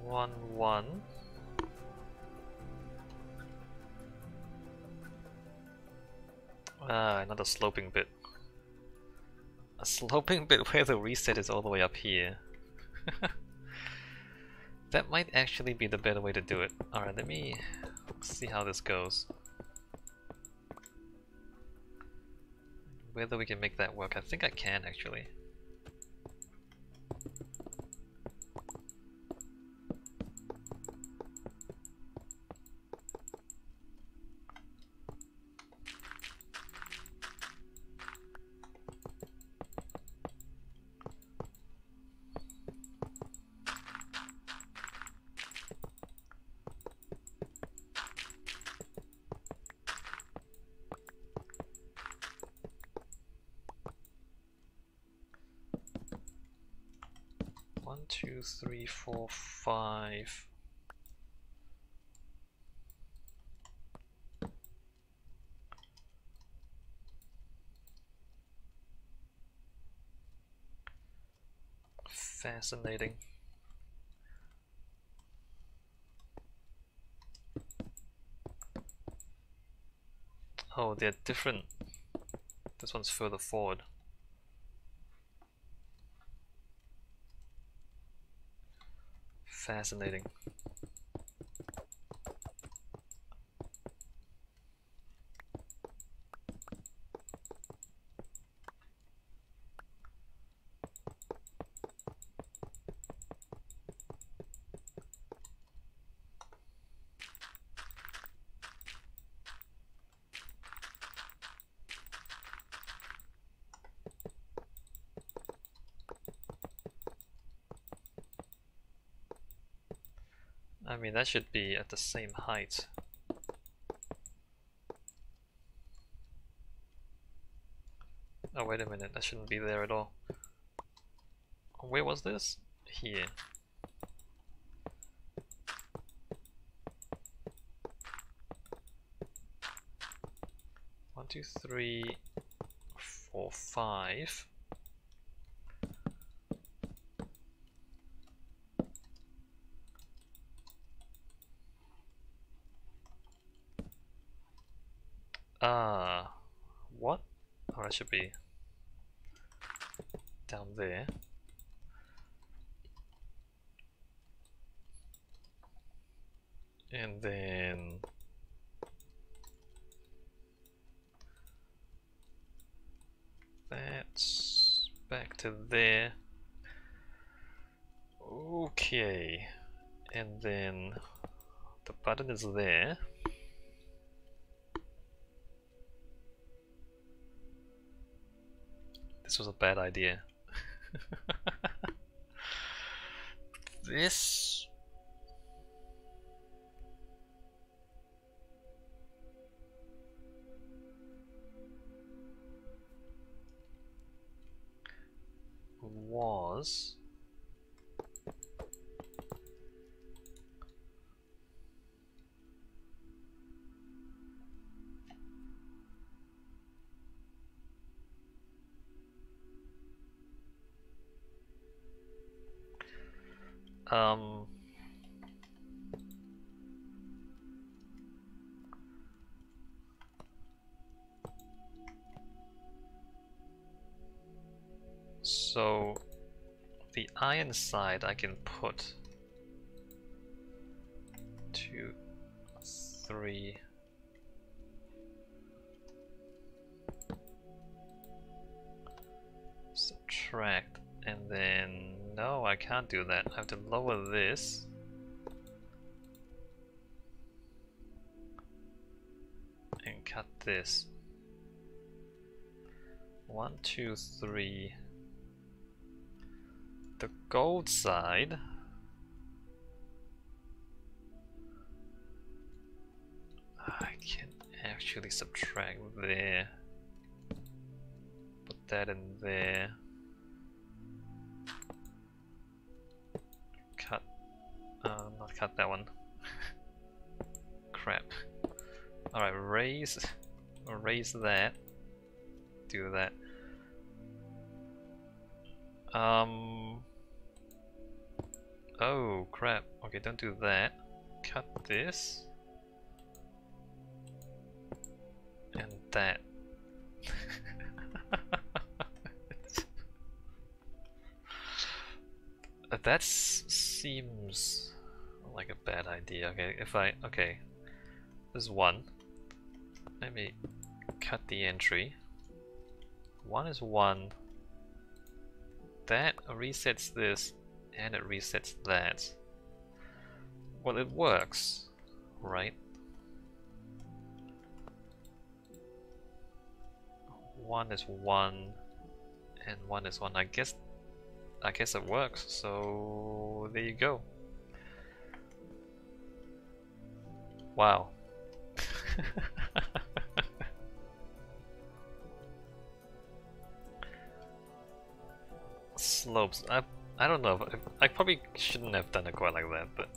1, 1. Ah, another sloping bit. A sloping bit where the reset is all the way up here. That might actually be the better way to do it. Alright, let me see how this goes. Whether we can make that work. I think I can actually. One, two, three, four, 5. Fascinating. Oh, they're different. This one's further forward. Fascinating. I mean, that should be at the same height. Oh, wait a minute, that shouldn't be there at all. Where was this? Here. One, two, three, 4, 5. What? Oh, that should be down there. And then that's back to there. Okay. And then the button is there. This was a bad idea. This was so the iron side I can put 2, 3. Subtract, and then no, I can't do that. I have to lower this. And cut this. 1, 2, 3. The gold side. I can actually subtract there. Put that in there. Cut. Not cut that one. Crap. Alright, raise that. Do that. Oh crap. Okay, don't do that. Cut this. And that. That seems like a bad idea. Okay, okay, this is 1. Let me cut the entry. 1 is 1. That resets this, and it resets that. Well, it works, right? 1 is 1, and 1 is 1. I guess it works, so there you go. Wow. Slopes. I don't know. I probably shouldn't have done it quite like that, but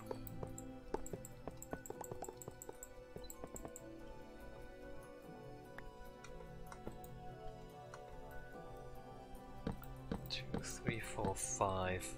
2, 3, 4, 5.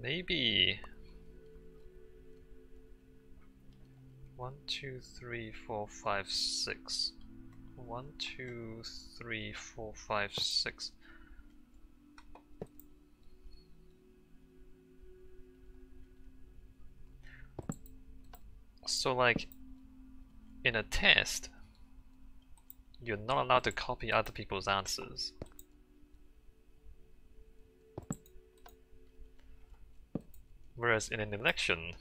Maybe 1, 2, 3, 4, 5, 6. 1, 2, 3, 4, 5, 6. So like in a test, you're not allowed to copy other people's answers. Whereas in an election,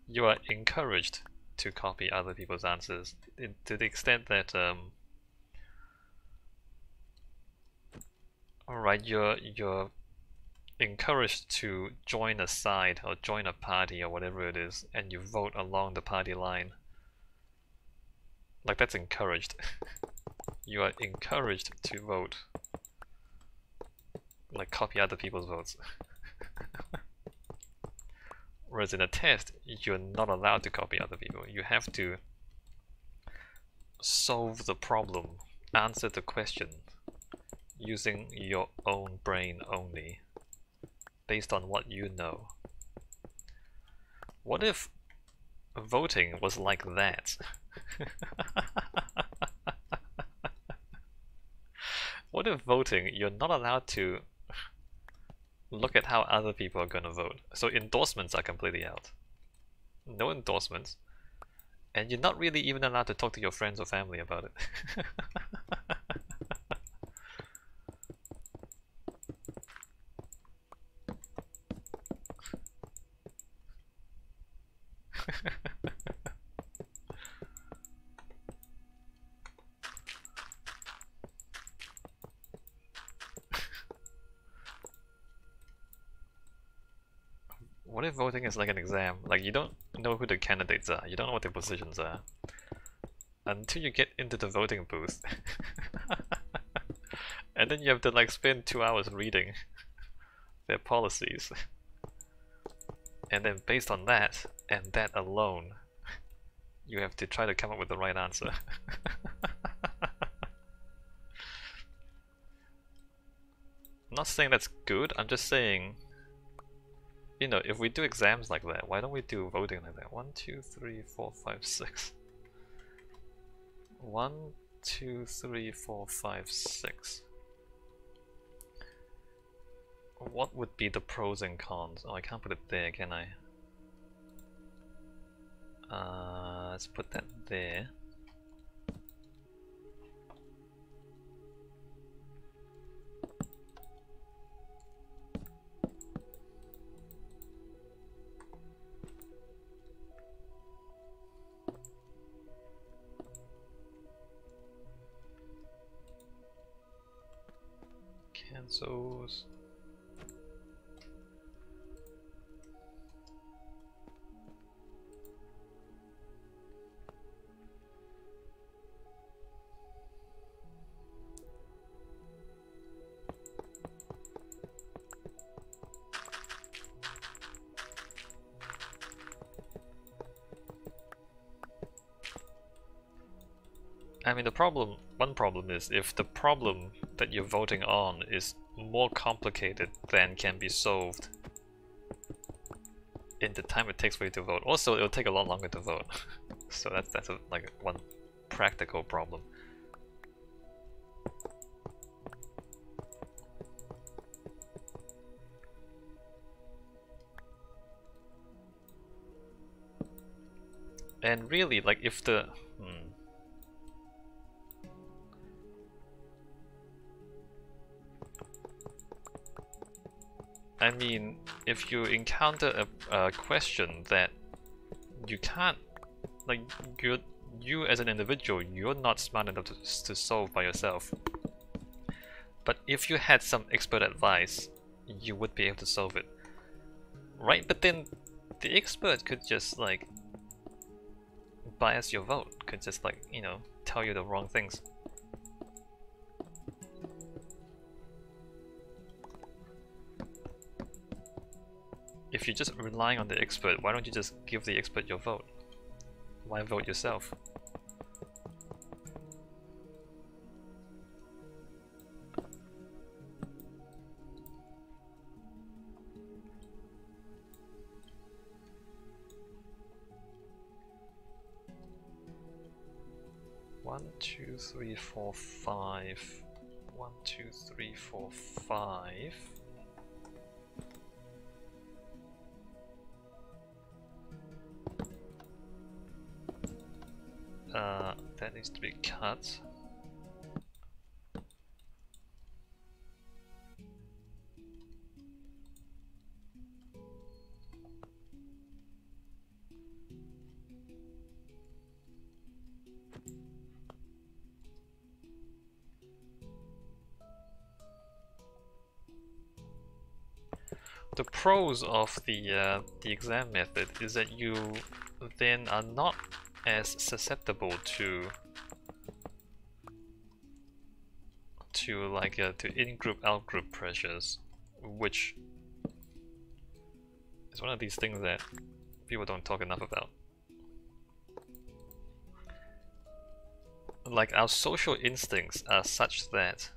you are encouraged to copy other people's answers to the extent that alright, you're encouraged to join a side or join a party or whatever it is, and you vote along the party line. Like, that's encouraged. You are encouraged to vote. Like, copy other people's votes. Whereas in a test, you're not allowed to copy other people. You have to solve the problem, answer the question, using your own brain only, based on what you know. What if voting was like that? What if voting, you're not allowed to look at how other people are gonna vote? So endorsements are completely out. No endorsements. And you're not really even allowed to talk to your friends or family about it. What if voting is like an exam? Like, you don't know who the candidates are, you don't know what their positions are until you get into the voting booth. And then you have to like spend 2 hours reading their policies. And then based on that, and that alone, you have to try to come up with the right answer. I'm not saying that's good, I'm just saying you know, if we do exams like that, why don't we do voting like that? 1, 2, 3, 4, 5, 6. 1, 2, 3, 4, 5, 6. What would be the pros and cons? Oh, I can't put it there, can I? Let's put that there. Cancels. I mean, one problem is if the problem that you're voting on is more complicated than can be solved in the time it takes for you to vote. Also, it'll take a lot longer to vote. So that's like one practical problem. And really, like if the I mean, if you encounter a question that you can't, like, you as an individual, you're not smart enough to solve by yourself. But if you had some expert advice, you would be able to solve it. Right? But then the expert could just, like, bias your vote, could just, like, you know, tell you the wrong things. If you're just relying on the expert, why don't you just give the expert your vote? Why vote yourself? One, two, three, four, 5. 1, 2, 3, 4, 5. That needs to be cut. The pros of the exam method is that you then are not as susceptible to in-group out-group pressures, which is one of these things that people don't talk enough about. Like, our social instincts are such that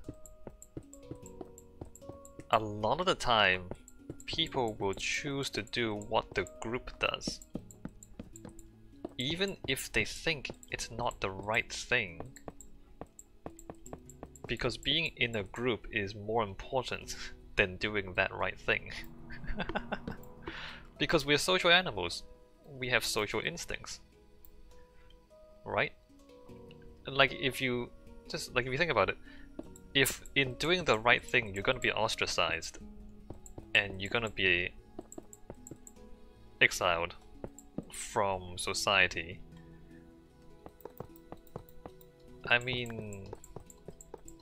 a lot of the time people will choose to do what the group does, even if they think it's not the right thing, because being in a group is more important than doing that right thing. Because we're social animals, we have social instincts, right? Like, if you think about it, if in doing the right thing you're gonna be ostracized and you're gonna be exiled from society, I mean,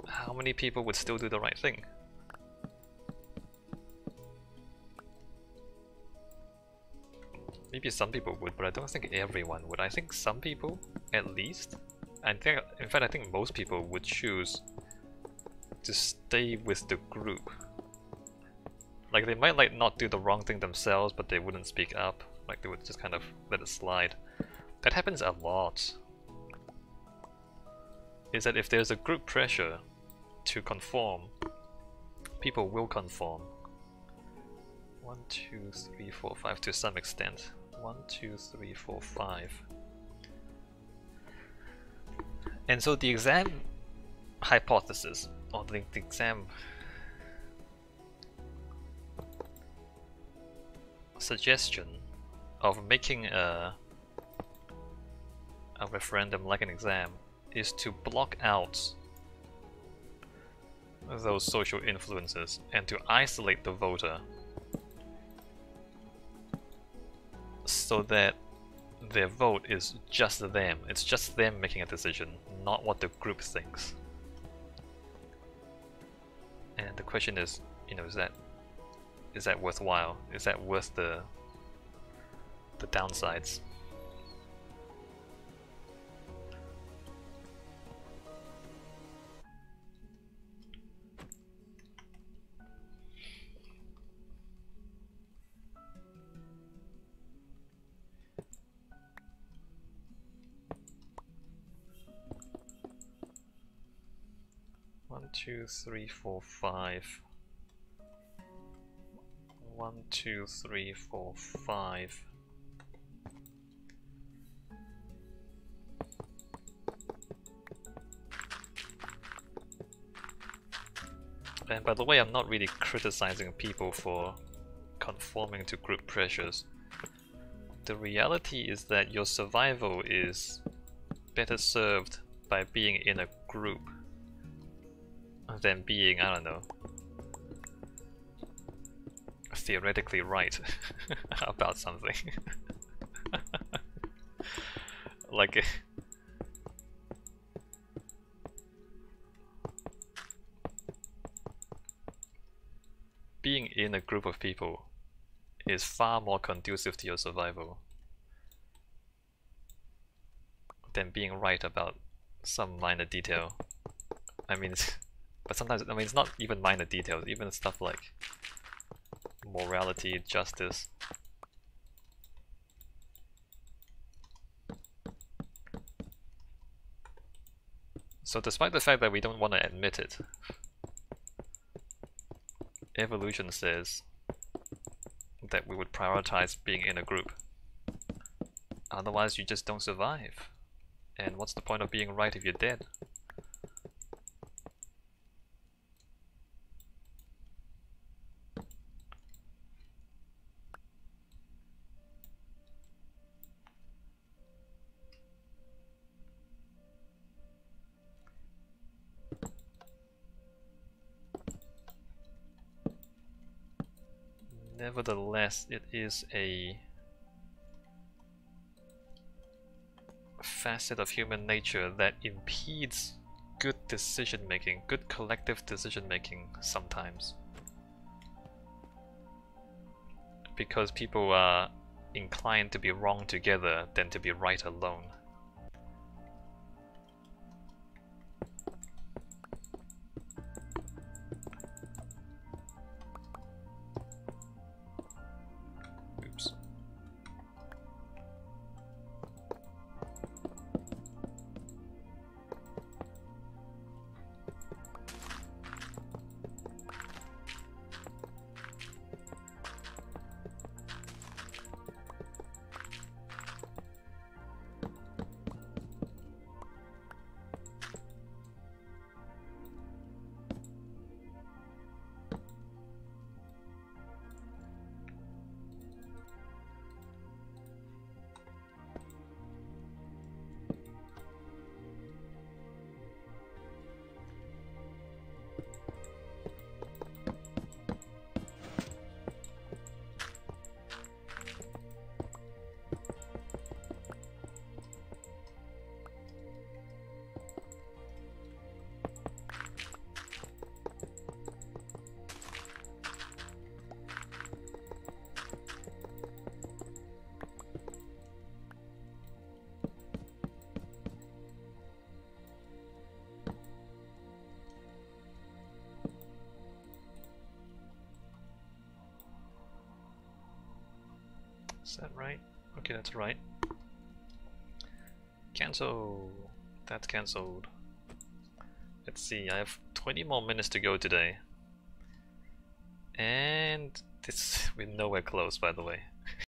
how many people would still do the right thing? Maybe some people would, but I don't think everyone would. I think some people, at least. In fact, I think most people would choose to stay with the group. Like, they might like not do the wrong thing themselves, but they wouldn't speak up. Like, they would just kind of let it slide. That happens a lot. Is that if there's a group pressure to conform, people will conform. 1, 2, 3, 4, 5 to some extent. 1, 2, 3, 4, 5. And so the exam hypothesis, or the exam suggestion of making a referendum like an exam is to block out those social influences and to isolate the voter so that their vote is just them. It's just them making a decision, not what the group thinks. And the question is, you know, is that worthwhile? Is that worth the downsides? One, two, three, four, 5. 1, 2, 3, 4, 5. And by the way, I'm not really criticizing people for conforming to group pressures. The reality is that your survival is better served by being in a group than being, I don't know, theoretically right about something. Like being in a group of people is far more conducive to your survival than being right about some minor detail. I mean, but sometimes, I mean, it's not even minor details, even stuff like morality, justice. So despite the fact that we don't want to admit it, evolution says that we would prioritize being in a group. Otherwise you just don't survive. And what's the point of being right if you're dead? Nevertheless, it is a facet of human nature that impedes good decision making, good collective decision making sometimes. Because people are inclined to be wrong together than to be right alone. Oops. Is that right? Okay, that's right. Cancel. That's cancelled. Let's see, I have 20 more minutes to go today. And we're nowhere close, by the way.